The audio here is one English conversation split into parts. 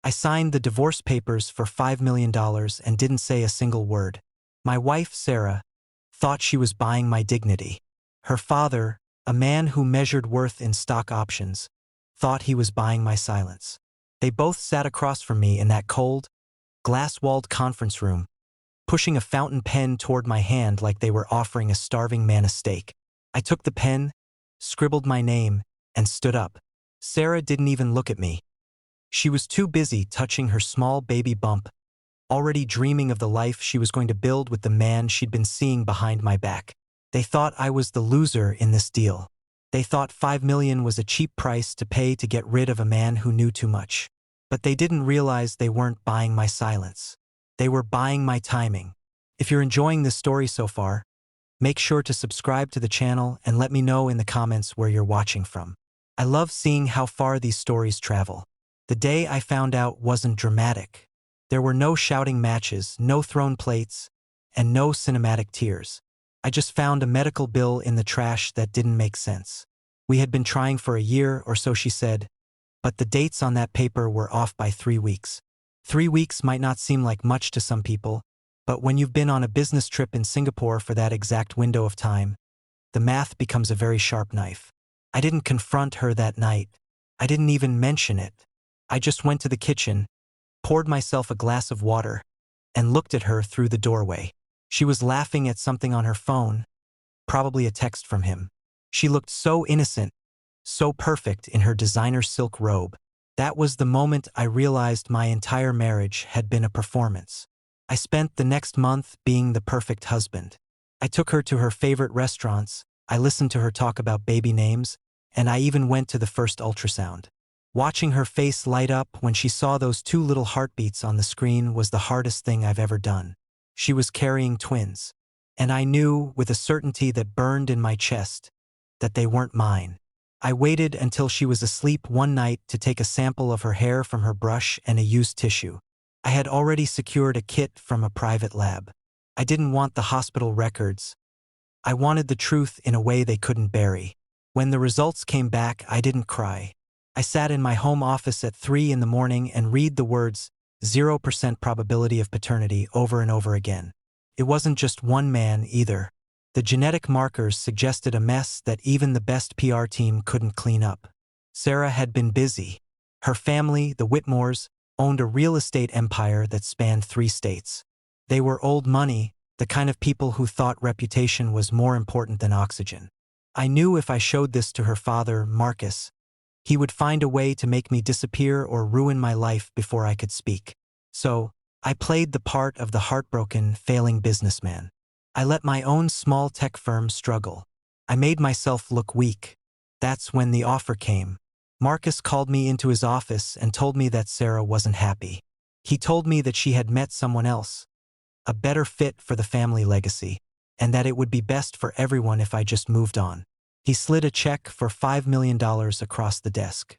I signed the divorce papers for $5 million and didn't say a single word. My wife, Sarah, thought she was buying my dignity. Her father, a man who measured worth in stock options, thought he was buying my silence. They both sat across from me in that cold, glass-walled conference room, pushing a fountain pen toward my hand like they were offering a starving man a steak. I took the pen, scribbled my name, and stood up. Sarah didn't even look at me. She was too busy touching her small baby bump, already dreaming of the life she was going to build with the man she'd been seeing behind my back. They thought I was the loser in this deal. They thought $5 million was a cheap price to pay to get rid of a man who knew too much. But they didn't realize they weren't buying my silence. They were buying my timing. If you're enjoying this story so far, make sure to subscribe to the channel and let me know in the comments where you're watching from. I love seeing how far these stories travel. The day I found out wasn't dramatic. There were no shouting matches, no thrown plates, and no cinematic tears. I just found a medical bill in the trash that didn't make sense. We had been trying for a year or so, she said, but the dates on that paper were off by 3 weeks. 3 weeks might not seem like much to some people, but when you've been on a business trip in Singapore for that exact window of time, the math becomes a very sharp knife. I didn't confront her that night. I didn't even mention it. I just went to the kitchen, poured myself a glass of water, and looked at her through the doorway. She was laughing at something on her phone, probably a text from him. She looked so innocent, so perfect in her designer silk robe. That was the moment I realized my entire marriage had been a performance. I spent the next month being the perfect husband. I took her to her favorite restaurants, I listened to her talk about baby names, and I even went to the first ultrasound. Watching her face light up when she saw those 2 little heartbeats on the screen was the hardest thing I've ever done. She was carrying twins, and I knew, with a certainty that burned in my chest, that they weren't mine. I waited until she was asleep one night to take a sample of her hair from her brush and a used tissue. I had already secured a kit from a private lab. I didn't want the hospital records. I wanted the truth in a way they couldn't bury. When the results came back, I didn't cry. I sat in my home office at 3 in the morning and read the words, 0% probability of paternity, over and over again. It wasn't just one man either. The genetic markers suggested a mess that even the best PR team couldn't clean up. Sarah had been busy. Her family, the Whitmores, owned a real estate empire that spanned 3 states. They were old money, the kind of people who thought reputation was more important than oxygen. I knew if I showed this to her father, Marcus, he would find a way to make me disappear or ruin my life before I could speak. So, I played the part of the heartbroken, failing businessman. I let my own small tech firm struggle. I made myself look weak. That's when the offer came. Marcus called me into his office and told me that Sarah wasn't happy. He told me that she had met someone else, a better fit for the family legacy, and that it would be best for everyone if I just moved on. He slid a check for $5 million across the desk.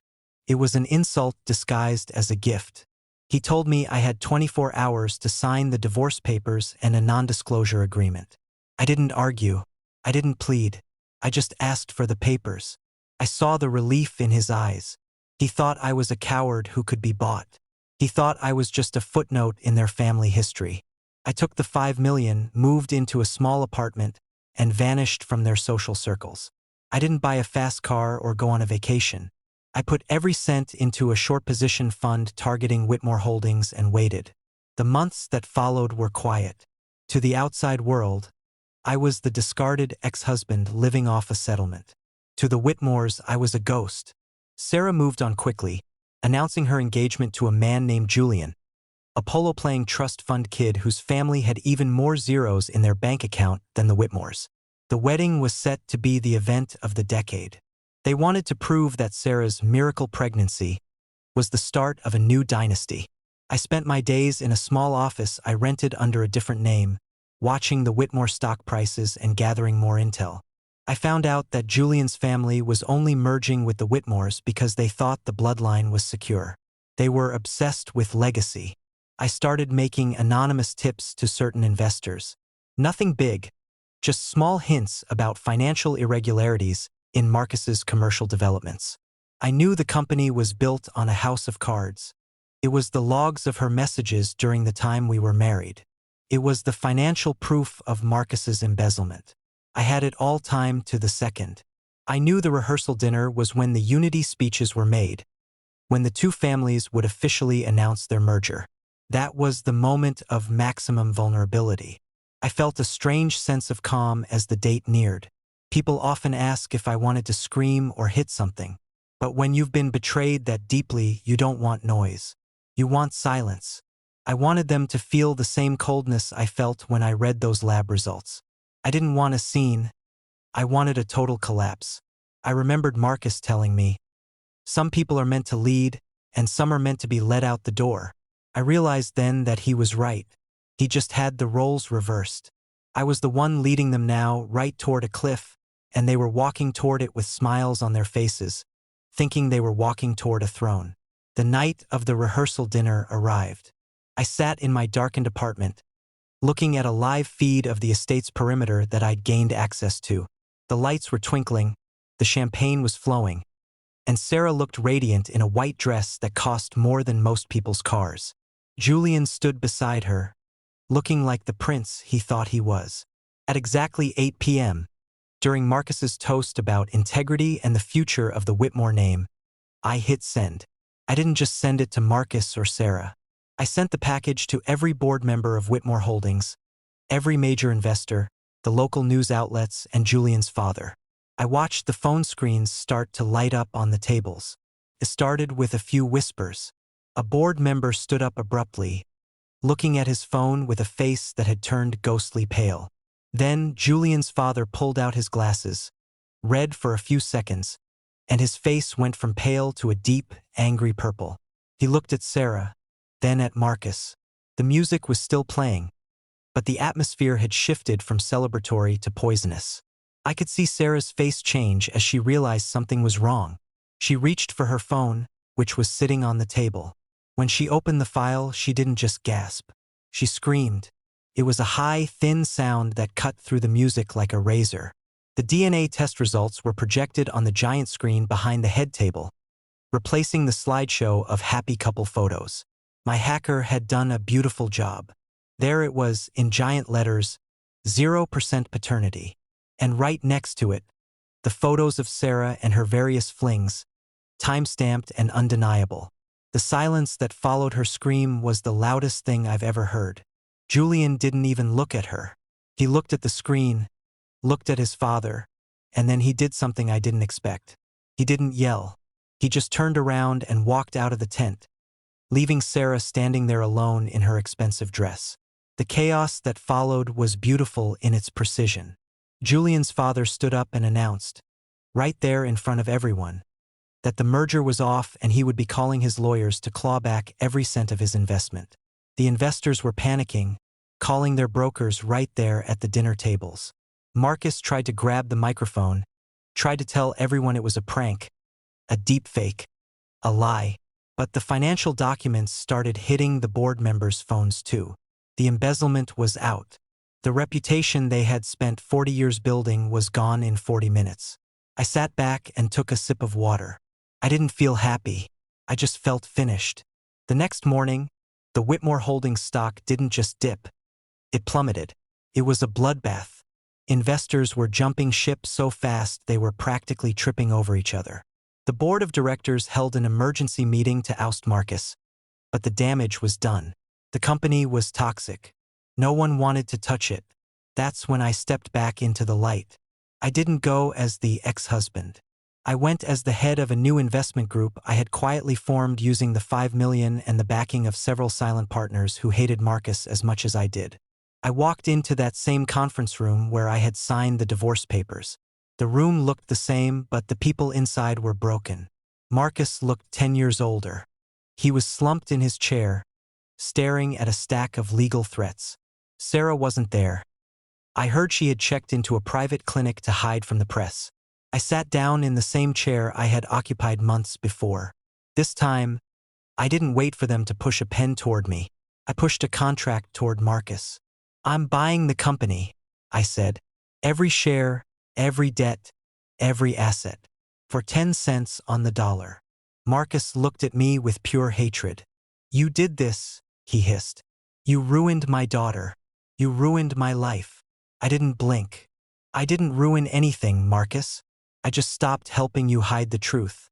It was an insult disguised as a gift. He told me I had 24 hours to sign the divorce papers and a non-disclosure agreement. I didn't argue. I didn't plead. I just asked for the papers. I saw the relief in his eyes. He thought I was a coward who could be bought. He thought I was just a footnote in their family history. I took the $5 million, moved into a small apartment, and vanished from their social circles. I didn't buy a fast car or go on a vacation. I put every cent into a short position fund targeting Whitmore Holdings and waited. The months that followed were quiet. To the outside world, I was the discarded ex-husband living off a settlement. To the Whitmores, I was a ghost. Sarah moved on quickly, announcing her engagement to a man named Julian, a polo-playing trust fund kid whose family had even more zeros in their bank account than the Whitmores. The wedding was set to be the event of the decade. They wanted to prove that Sarah's miracle pregnancy was the start of a new dynasty. I spent my days in a small office I rented under a different name, watching the Whitmore stock prices and gathering more intel. I found out that Julian's family was only merging with the Whitmores because they thought the bloodline was secure. They were obsessed with legacy. I started making anonymous tips to certain investors. Nothing big, just small hints about financial irregularities in Marcus's commercial developments. I knew the company was built on a house of cards. It was the logs of her messages during the time we were married. It was the financial proof of Marcus's embezzlement. I had it all timed to the second. I knew the rehearsal dinner was when the unity speeches were made, when the two families would officially announce their merger. That was the moment of maximum vulnerability. I felt a strange sense of calm as the date neared. People often ask if I wanted to scream or hit something. But when you've been betrayed that deeply, you don't want noise. You want silence. I wanted them to feel the same coldness I felt when I read those lab results. I didn't want a scene. I wanted a total collapse. I remembered Marcus telling me, "Some people are meant to lead, and some are meant to be led out the door." I realized then that he was right. He just had the roles reversed. I was the one leading them now, right toward a cliff, and they were walking toward it with smiles on their faces, thinking they were walking toward a throne. The night of the rehearsal dinner arrived. I sat in my darkened apartment, looking at a live feed of the estate's perimeter that I'd gained access to. The lights were twinkling, the champagne was flowing, and Sarah looked radiant in a white dress that cost more than most people's cars. Julian stood beside her, looking like the prince he thought he was. At exactly 8 p.m., during Marcus's toast about integrity and the future of the Whitmore name, I hit send. I didn't just send it to Marcus or Sarah. I sent the package to every board member of Whitmore Holdings, every major investor, the local news outlets, and Julian's father. I watched the phone screens start to light up on the tables. It started with a few whispers. A board member stood up abruptly, looking at his phone with a face that had turned ghostly pale. Then Julian's father pulled out his glasses, read for a few seconds, and his face went from pale to a deep, angry purple. He looked at Sarah, then at Marcus. The music was still playing, but the atmosphere had shifted from celebratory to poisonous. I could see Sarah's face change as she realized something was wrong. She reached for her phone, which was sitting on the table. When she opened the file, she didn't just gasp. She screamed. It was a high, thin sound that cut through the music like a razor. The DNA test results were projected on the giant screen behind the head table, replacing the slideshow of happy couple photos. My hacker had done a beautiful job. There it was, in giant letters, 0% paternity. And right next to it, the photos of Sarah and her various flings, time-stamped and undeniable. The silence that followed her scream was the loudest thing I've ever heard. Julian didn't even look at her. He looked at the screen, looked at his father, and then he did something I didn't expect. He didn't yell. He just turned around and walked out of the tent, leaving Sarah standing there alone in her expensive dress. The chaos that followed was beautiful in its precision. Julian's father stood up and announced, right there in front of everyone, that the merger was off and he would be calling his lawyers to claw back every cent of his investment. The investors were panicking, calling their brokers right there at the dinner tables. Marcus tried to grab the microphone, tried to tell everyone it was a prank, a deep fake, a lie. But the financial documents started hitting the board members' phones too. The embezzlement was out. The reputation they had spent 40 years building was gone in 40 minutes. I sat back and took a sip of water. I didn't feel happy. I just felt finished. The next morning, the Whitmore Holdings stock didn't just dip. It plummeted. It was a bloodbath. Investors were jumping ship so fast they were practically tripping over each other. The board of directors held an emergency meeting to oust Marcus, but the damage was done. The company was toxic. No one wanted to touch it. That's when I stepped back into the light. I didn't go as the ex-husband. I went as the head of a new investment group I had quietly formed using the $5 million and the backing of several silent partners who hated Marcus as much as I did. I walked into that same conference room where I had signed the divorce papers. The room looked the same, but the people inside were broken. Marcus looked 10 years older. He was slumped in his chair, staring at a stack of legal threats. Sarah wasn't there. I heard she had checked into a private clinic to hide from the press. I sat down in the same chair I had occupied months before. This time, I didn't wait for them to push a pen toward me. I pushed a contract toward Marcus. "I'm buying the company," I said. "Every share, every debt, every asset. For 10 cents on the dollar." Marcus looked at me with pure hatred. "You did this," he hissed. "You ruined my daughter. You ruined my life." I didn't blink. "I didn't ruin anything, Marcus. I just stopped helping you hide the truth."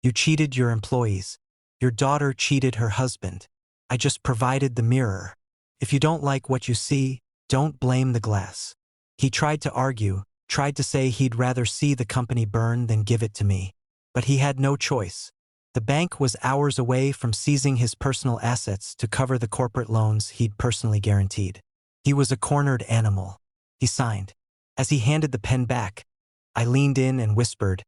"You cheated your employees. Your daughter cheated her husband. I just provided the mirror. If you don't like what you see, don't blame the glass." He tried to argue, tried to say he'd rather see the company burn than give it to me. But he had no choice. The bank was hours away from seizing his personal assets to cover the corporate loans he'd personally guaranteed. He was a cornered animal. He signed. As he handed the pen back, I leaned in and whispered,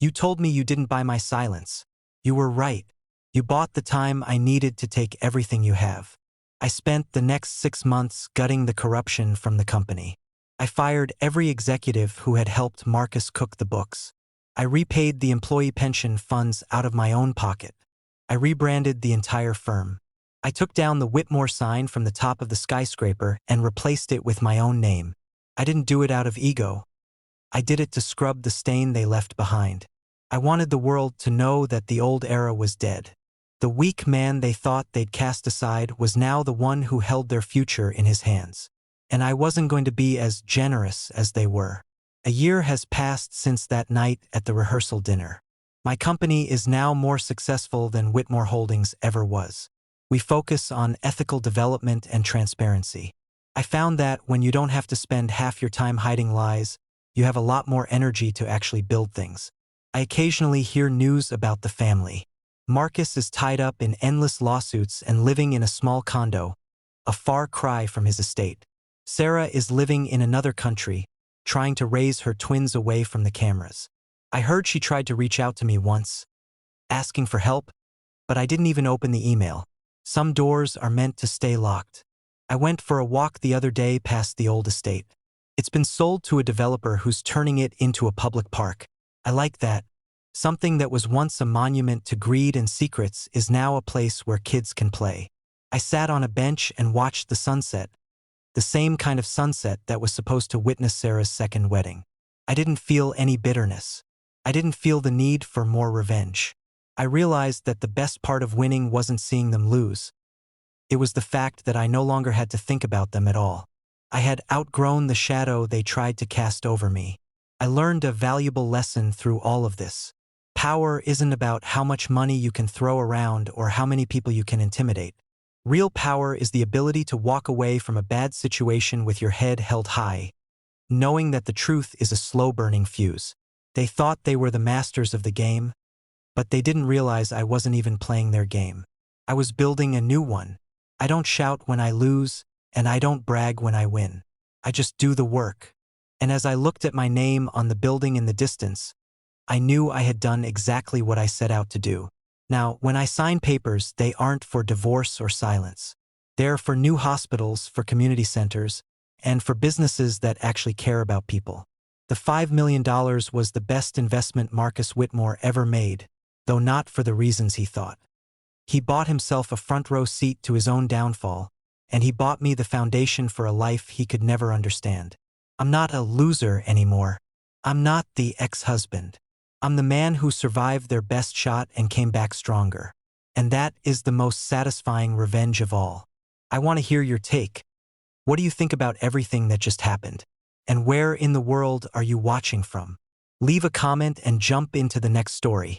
"You told me you didn't buy my silence. You were right. You bought the time I needed to take everything you have." I spent the next 6 months gutting the corruption from the company. I fired every executive who had helped Marcus cook the books. I repaid the employee pension funds out of my own pocket. I rebranded the entire firm. I took down the Whitmore sign from the top of the skyscraper and replaced it with my own name. I didn't do it out of ego. I did it to scrub the stain they left behind. I wanted the world to know that the old era was dead. The weak man they thought they'd cast aside was now the one who held their future in his hands. And I wasn't going to be as generous as they were. A year has passed since that night at the rehearsal dinner. My company is now more successful than Whitmore Holdings ever was. We focus on ethical development and transparency. I found that when you don't have to spend half your time hiding lies, You have a lot more energy to actually build things. I occasionally hear news about the family. Marcus is tied up in endless lawsuits and living in a small condo, a far cry from his estate. Sarah is living in another country, trying to raise her twins away from the cameras. I heard she tried to reach out to me once, asking for help, but I didn't even open the email. Some doors are meant to stay locked. I went for a walk the other day past the old estate. It's been sold to a developer who's turning it into a public park. I like that. Something that was once a monument to greed and secrets is now a place where kids can play. I sat on a bench and watched the sunset, the same kind of sunset that was supposed to witness Sarah's second wedding. I didn't feel any bitterness. I didn't feel the need for more revenge. I realized that the best part of winning wasn't seeing them lose. It was the fact that I no longer had to think about them at all. I had outgrown the shadow they tried to cast over me. I learned a valuable lesson through all of this. Power isn't about how much money you can throw around or how many people you can intimidate. Real power is the ability to walk away from a bad situation with your head held high, knowing that the truth is a slow-burning fuse. They thought they were the masters of the game, but they didn't realize I wasn't even playing their game. I was building a new one. I don't shout when I lose, and I don't brag when I win. I just do the work. And as I looked at my name on the building in the distance, I knew I had done exactly what I set out to do. Now, when I sign papers, they aren't for divorce or silence. They're for new hospitals, for community centers, and for businesses that actually care about people. The $5 million was the best investment Marcus Whitmore ever made, though not for the reasons he thought. He bought himself a front-row seat to his own downfall, and he bought me the foundation for a life he could never understand. I'm not a loser anymore. I'm not the ex-husband. I'm the man who survived their best shot and came back stronger. And that is the most satisfying revenge of all. I want to hear your take. What do you think about everything that just happened? And where in the world are you watching from? Leave a comment and jump into the next story.